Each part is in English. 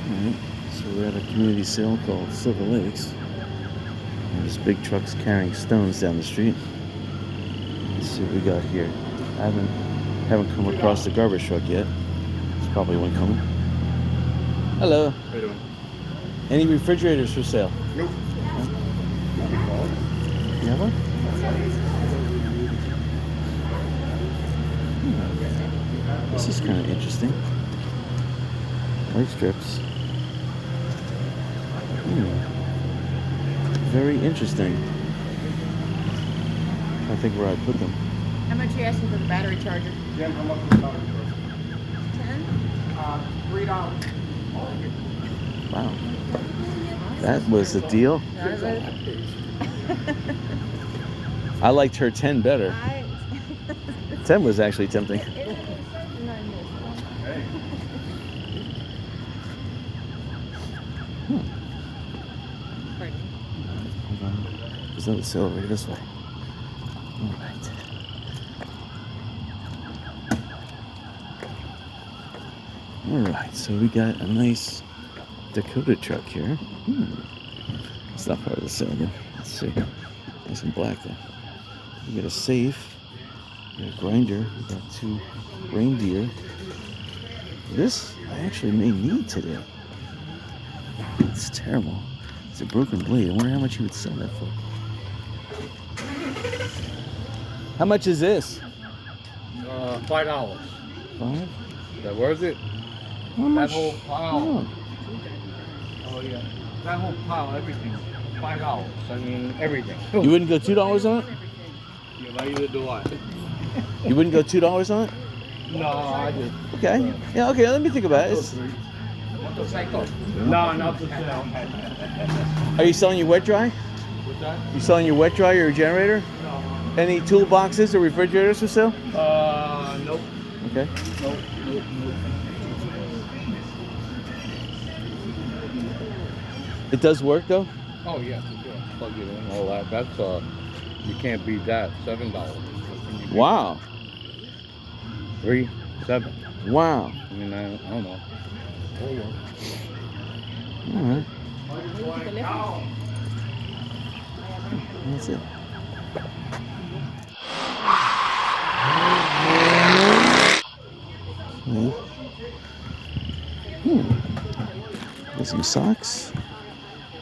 Alright, so we're at a community sale called Silver Lakes. And there's big trucks carrying stones down the street. Let's see what we got here. I haven't come across the garbage truck yet. It's probably one coming. Hello. How you doing? Any refrigerators for sale? Nope. You have one? This is kind of interesting. Light strips. Very interesting. I think where I put them. How much are you asking for the battery charger? Jim, how much is the battery charger? 10? $3. Wow. That was a deal. I liked her 10 better. 10 was actually tempting. There's another sale over this way. All right. All right, so we got a nice Dakota truck here. It's not part of the sale again. Let's see. Nice and black there. We got a safe. We got a grinder. We got 2 reindeer. This I actually may need today. It's terrible. It's a broken blade. I wonder how much you would sell that for. How much is this? $5. 5? Is that worth it? How much? That whole pile. Oh yeah. That whole pile, everything. $5. I mean, everything. You wouldn't go $2 on it? Yeah, but either do I. You wouldn't go $2 on it? No, I just. Okay. Yeah, okay, let me think about it. No, not for sale. Are you selling your wet dry? What's that? You selling your wet dry or your generator? No. Any toolboxes or refrigerators for sale? Nope. Okay. Nope. It does work though? Oh yeah, plug it in, all that. That's you can't beat that. $7. Wow. 3, 7. Wow. I mean, I don't know. All right. That's it. Okay. Got some socks.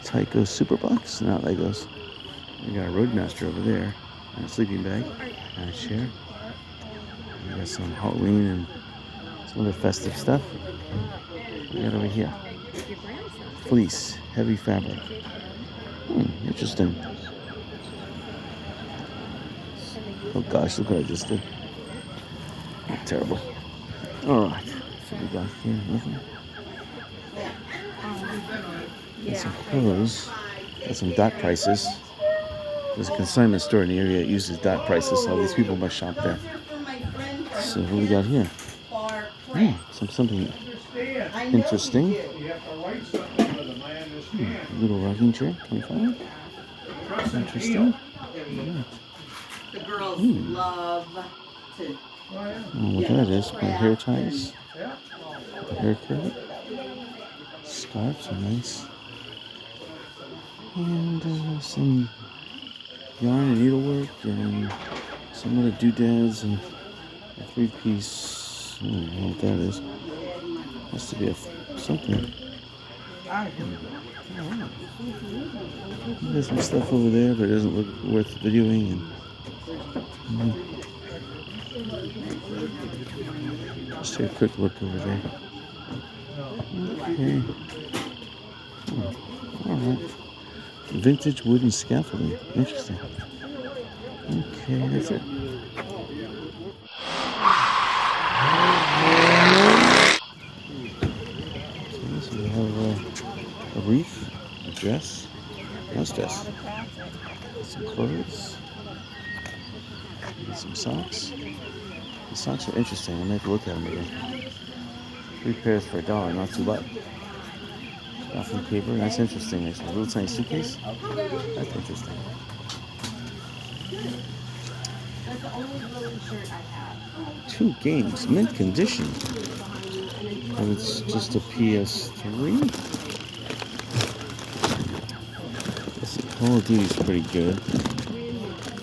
Tyco Super Box. Now there goes. We got a Roadmaster over there. And a sleeping bag. And a chair. We got some Halloween and some other festive stuff. We got over here. Fleece. Heavy fabric. Interesting. Oh gosh, look what I just did. Terrible. Alright. So we got here. Nothing. Got some clothes. Got some dot prices. There's a consignment store in the area that uses dot prices, so these people must shop there. So what we got here? Something interesting. Little rocking chair, 25. Interesting. The girls love to. Look at this. My hair ties. A haircut. Scarves are nice. And some yarn and needlework and some other doodads and a 3-piece. I don't know what that is. Has to be something. There's some stuff over there, but it doesn't look worth videoing. And just take a quick look over there. Okay. All right. Vintage wooden scaffolding. Interesting. Okay, that's it. So this we have a wreath, a dress, nice dress, some clothes, and some socks. The socks are interesting. I'll have to look at them again. 3 pairs for $1, not too bad. Stuffing paper, that's interesting. There's a little tiny suitcase. That's interesting. That's the only blue shirt I have. 2 games, mint condition. but it's just a PS3. This Call of Duty's pretty good.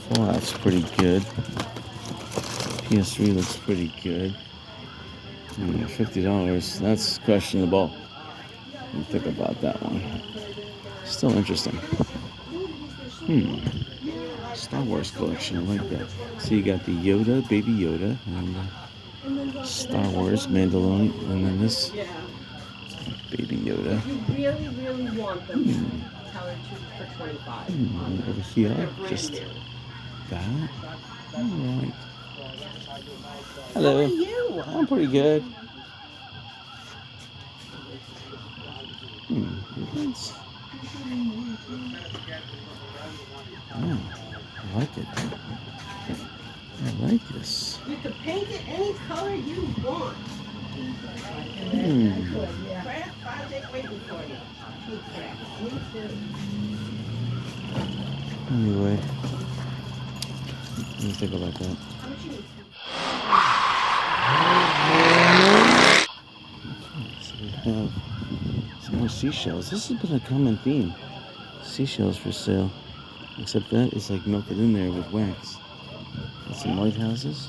Fallout's pretty good. PS3 looks pretty good. $50, that's questionable. Let me think about that one. Still interesting. Star Wars collection, I like that. So you got the Yoda, Baby Yoda, and Star Wars, Mandalorian, and then this Baby Yoda. If you really, really want them, tell her for 25. Over here, just that. Alright. Hello. How are you? I'm pretty good. Nice. Oh, I like it. I like this. You can paint it any color you want. Craft project waiting for you. Anyway, let me think about that. So we have some more seashells. This has been a common theme. Seashells for sale. Except that it's like melted in there with wax. Got some lighthouses,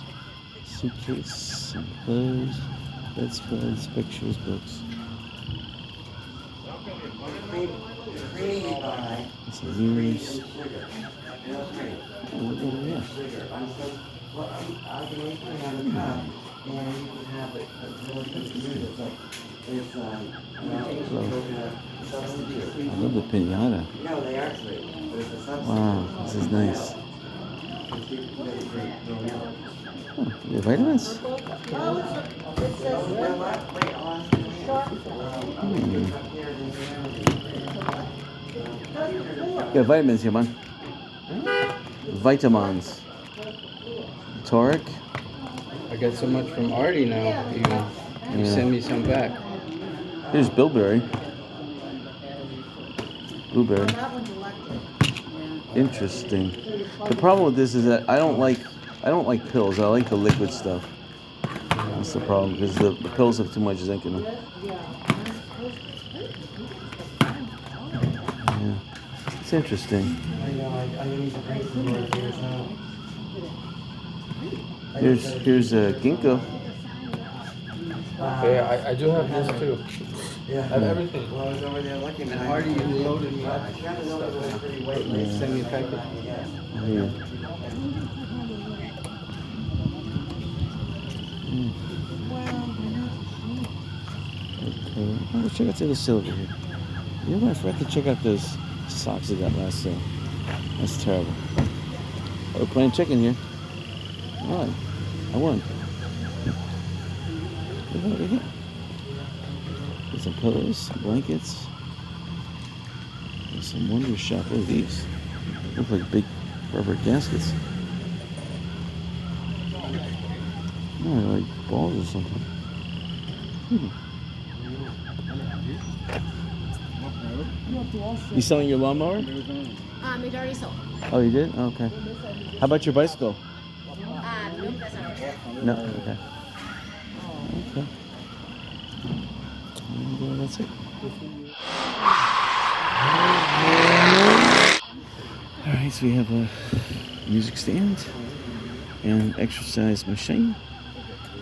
suitcase, some clothes, bedspreads, pictures, books. Some mirrors. Oh, look over here. I love the pinata. Wow, this is nice. Oh, you have vitamins? Yeah, vitamins here, man. Vitamins. Toric. I got so much from Artie now. You send me some back. Here's bilberry. Blueberry. Interesting. The problem with this is that I don't like pills. I like the liquid stuff. That's the problem because the pills have too much zinc in them. Yeah. It's interesting. Here's a ginkgo. Yeah, I do have this too. Yeah. I have everything. Well, I was over there looking And Artie, you loaded me up. Send me a packet. Yeah. Okay. Oh, let's check out the other silver here. You know what? I forgot to check out those socks I got last sale. That's terrible. Oh, we're playing chicken here. All right. I won. Look over here. There's some pillows, some blankets. There's some Wonder Shop. What are these? Look like big rubber gaskets. Oh, they're like balls or something. You selling your lawnmower? It already sold. Oh, you did? Okay. How about your bicycle? Nope, that's not it. No? Okay. Okay. And that's it. Alright, so we have a music stand and exercise machine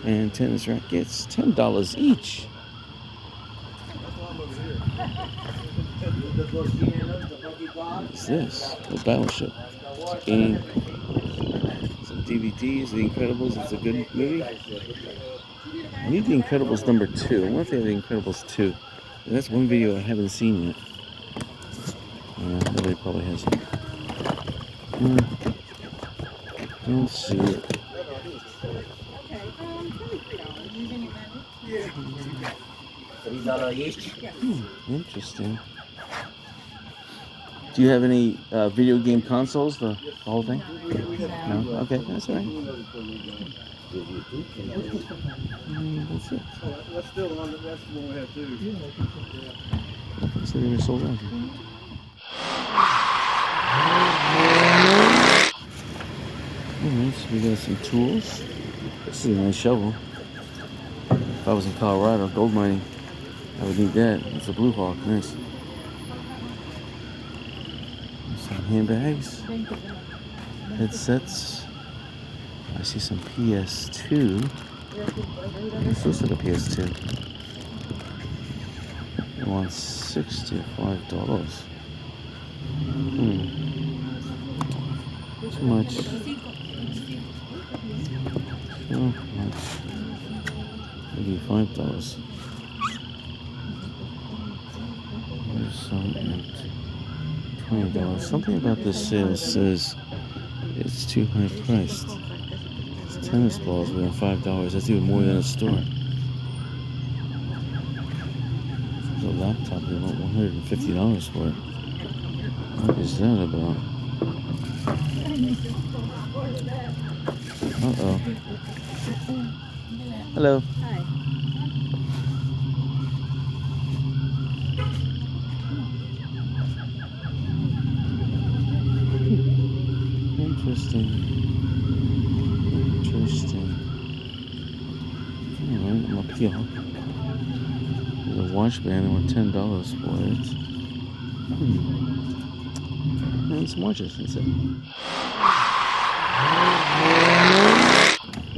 and tennis rackets, $10 each. What's this? A battleship. Game. Some DVDs, The Incredibles. It's a good movie. I need The Incredibles number 2. I wonder if they have The Incredibles 2. That's one video I haven't seen yet. Nobody probably has it. Don't see it. Interesting. Do you have any video game consoles? The whole thing? No? Okay, that's all right. That's it. That's still one. That's the one we have too. So they were sold out. Alright, so we got some tools. This is a nice shovel. $5. I was in Colorado, gold mining, I would need that. It's a Blue Hawk, nice. Some handbags, headsets. I see some PS2. This looks like a PS2. It wants $65. Too much. Too much. Maybe $5. There's some at $20. Something about this sale says it's too high priced. It's tennis balls within $5. That's even more than a store. There's a laptop they want $150 for it. What is that about? Uh-oh. Hello. Hi. Interesting. Alright, I'm up here. There's a wash band. I want $10 for it. And some watches, that's it.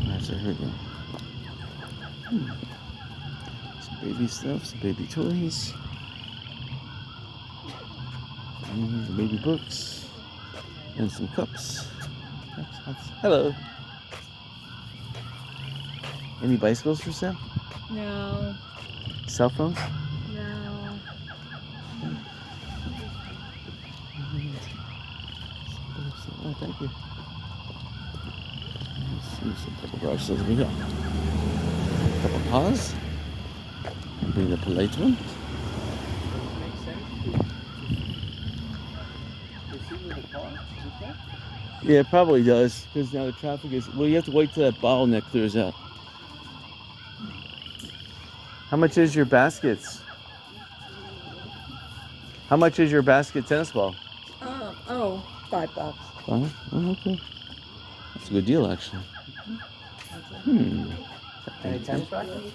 That's it, here we go. Some baby stuff, some baby toys. And some baby books. And some cups. Hello. Any bicycles for sale? No. Cell phones? No. Oh, thank you. Let's see some couple garage sales we got. A couple paws. Being the polite one. Yeah, it probably does, because now the traffic is. Well, you have to wait till that bottleneck clears out. How much is your baskets? How much is your basket tennis ball? $5. $5? Oh, okay. That's a good deal, actually. Any tennis rackets?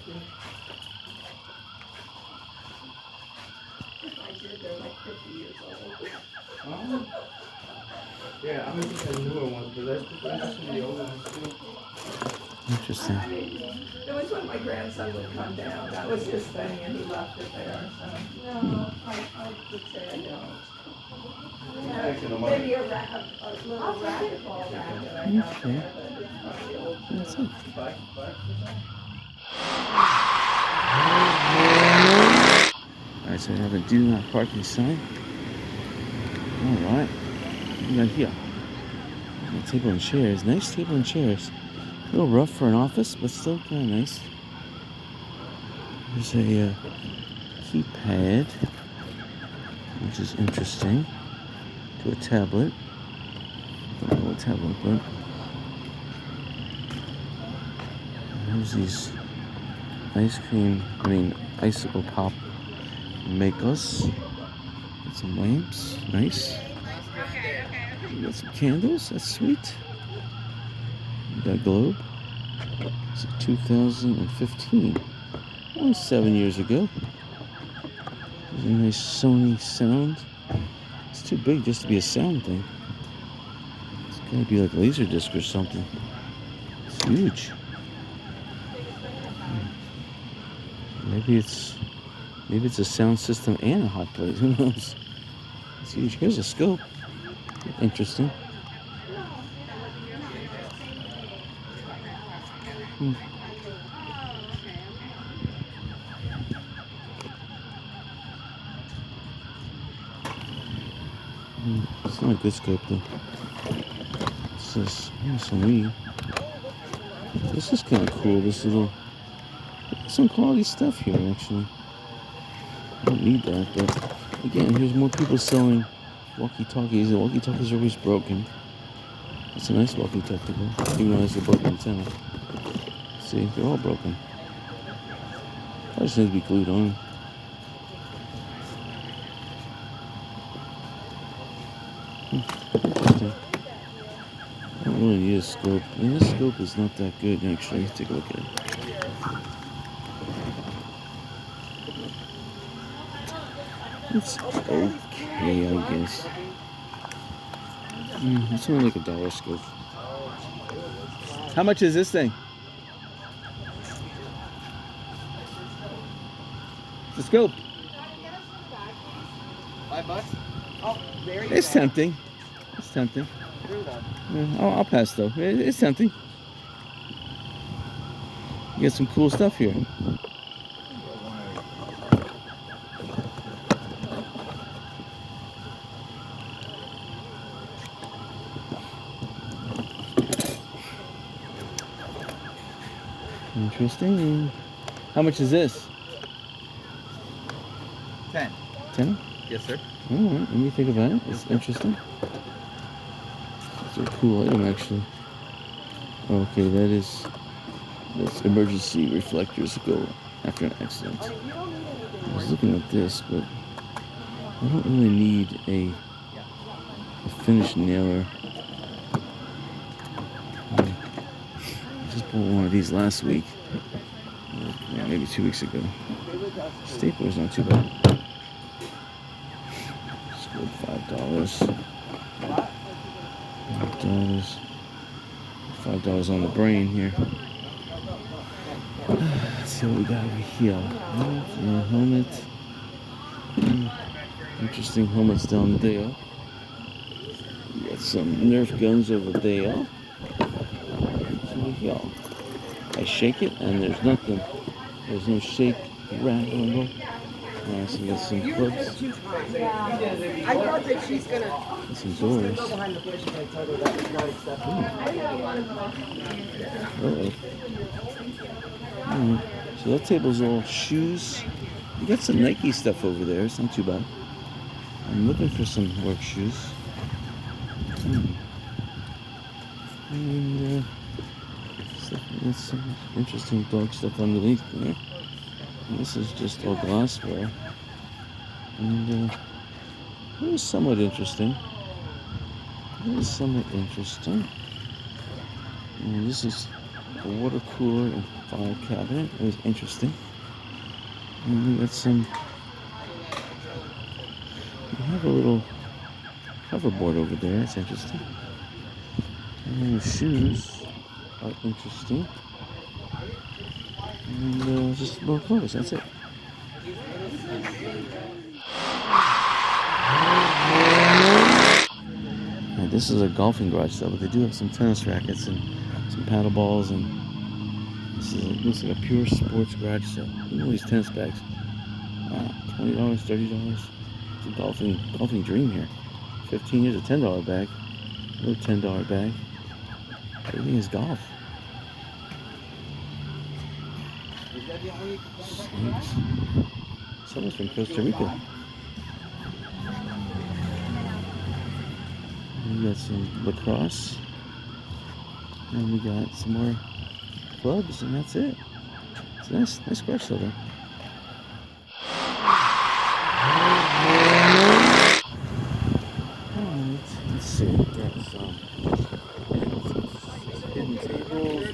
They're like 50 years old. Yeah, I'm looking at the newer ones, but let's put some of the older ones too. Interesting. It was when my grandson would come down. That was his thing, and he left it there. So no, I would say I don't. Maybe a little racquetball racket I have there, but it's probably old. That's it. 5%? Alright, so we have a do not parking sign. Alright. What do we got here? A table and chairs. Nice table and chairs. A little rough for an office, but still kind of nice. There's a keypad, which is interesting, to a tablet. I don't know what tablet, but there's these icicle pop makers. Got some lamps, nice. We got some candles, that's sweet. We got a globe. It's 2015. Only 7 years ago. There's a nice Sony sound. It's too big just to be a sound thing. It's gotta be like a laser disc or something. It's huge. Maybe it's a sound system and a hot plate. Who knows? It's huge. Here's a scope. Interesting. It's not a good scope though. This is some weed. This is kind of cool. This little, some quality stuff here actually. I don't need that, but again, here's more people selling walkie-talkies. The walkie-talkies are always broken. It's a nice walkie-talkie though, even though it has a broken antenna. See, they're all broken. I just need to be glued on. Interesting. I don't really need a scope. And this scope is not that good actually. Take a look at it. It's okay, I guess. It's only like $1 scope. How much is this thing? The scope. $5? Oh, there you It's go. tempting. It's tempting. Through that. Yeah, I'll pass though. It's tempting. You get some cool stuff here. Interesting. How much is this? 10. 10? Yes, sir. Alright, let me think about it. It's interesting. It's a cool item actually. Okay, that's emergency reflectors go after an accident. I was looking at this, but I don't really need a finished nailer. I just bought one of these last week. Yeah, maybe 2 weeks ago. Stapler's not too bad. It's good, $5. $5 on the brain here. Let's see what we got over here. Helmet. Interesting helmets down there. We got some Nerf guns over there. So here. I shake it and there's nothing. There's no shake, rattle. So we got some clubs. I thought that she's gonna. Some doors. Behind the bush and I told her that was not acceptable. So that table's all shoes. You got some Nike stuff over there. It's not too bad. I'm looking for some work shoes. And there's some interesting dog stuff underneath there. And this is just all glassware. And it was somewhat interesting. And this is a water cooler and file cabinet. It was interesting. And we got some. We have a little hoverboard over there. That's interesting. And the shoes are interesting. And just more clothes. That's it. And this is a golfing garage sale, but they do have some tennis rackets and some paddle balls, and this looks like a pure sports garage sale. Look at all these tennis bags. Wow, $20, $30. It's a golfing dream here. 15 years, a $10 bag. Another $10 bag. Everything is golf. Snakes. Someone's from Costa Rica. We got some lacrosse. And we got some more clubs, and that's it. It's a nice garage sale there. Alright, let's see. We got some hidden tables.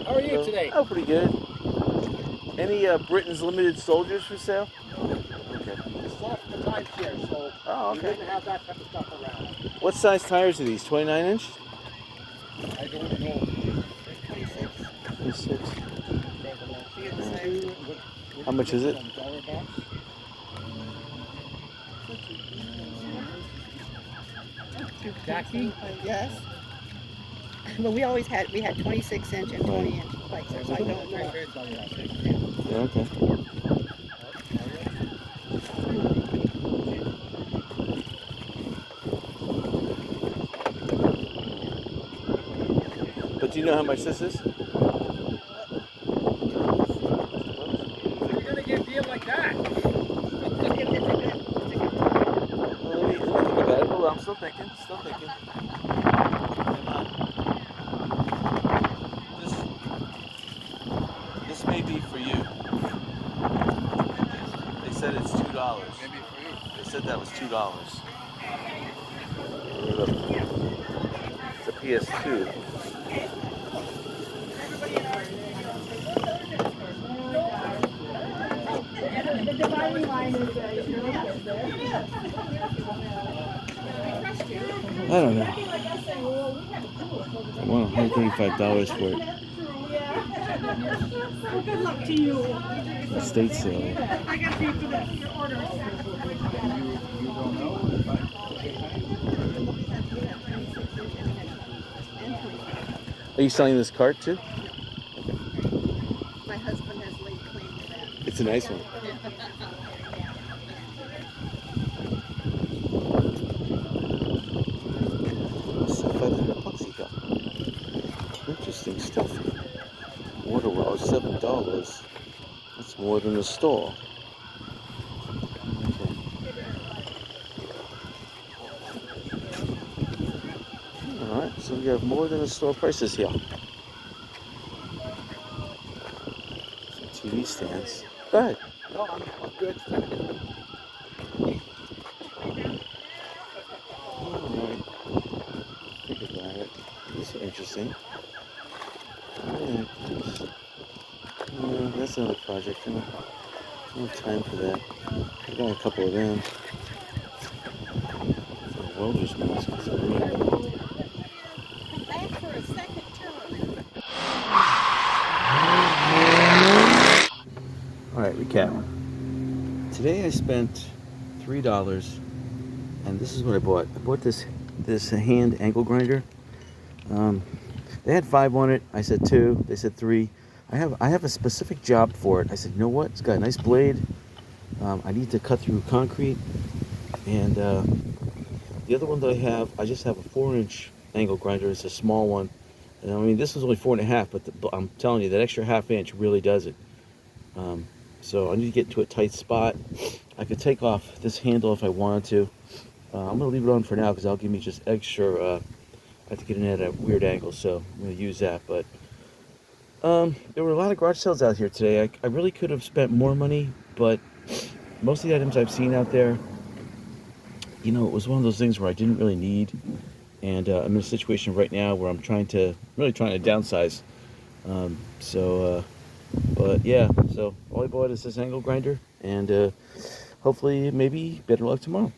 How are you today? Oh, pretty good. Any Britain's Limited Soldiers for sale? Okay. It's off the timeshare, so Oh, we okay. didn't have that type of stuff around. What size tires are these? 29 inch? I don't know. 26. How much is it? Jackie? Yes. But we had 26 inch and 20 inch places. I don't know. Yeah, okay. But do you know how much this is? You're gonna get a deal like that. Well, let me think about it. Hold on, I'm still thinking. This may be for you. They said it's $2. Maybe for you. They said that was $2. It's a PS2. I don't know. I want $135 for it. Well, good luck to you. Estate sale. I got to pay for that. Your order. Are you selling this cart too? My husband has laid claim to that. It's a nice one. $500 he got. Interesting stuff. Water well, $7. That's more than the store. Okay. Alright, so we have more than the store prices here. Some TV stands. Go ahead. No, I'm good. Alright. Think about it. These are interesting. Yeah, that's another project. I don't have time for that. I've got a couple of them. Welder's mask. It's a real one. Back for a second turn. Alright, recap. Today I spent $3, and this is what I bought. I bought this hand angle grinder. They had 5 on it. I said 2. They said 3. I have a specific job for it. I said, you know what? It's got a nice blade. I need to cut through concrete. And the other one that I just have a 4-inch angle grinder. It's a small one. And I mean, this was only 4.5, but I'm telling you, that extra ½ inch really does it. So I need to get into a tight spot. I could take off this handle if I wanted to. I'm going to leave it on for now because that'll give me just extra. I have to get in at a weird angle, so I'm going to use that. But there were a lot of garage sales out here today. I really could have spent more money, but most of the items I've seen out there, you know, it was one of those things where I didn't really need. And I'm in a situation right now where I'm really trying to downsize. But yeah, so all I bought is this angle grinder, and hopefully maybe better luck tomorrow.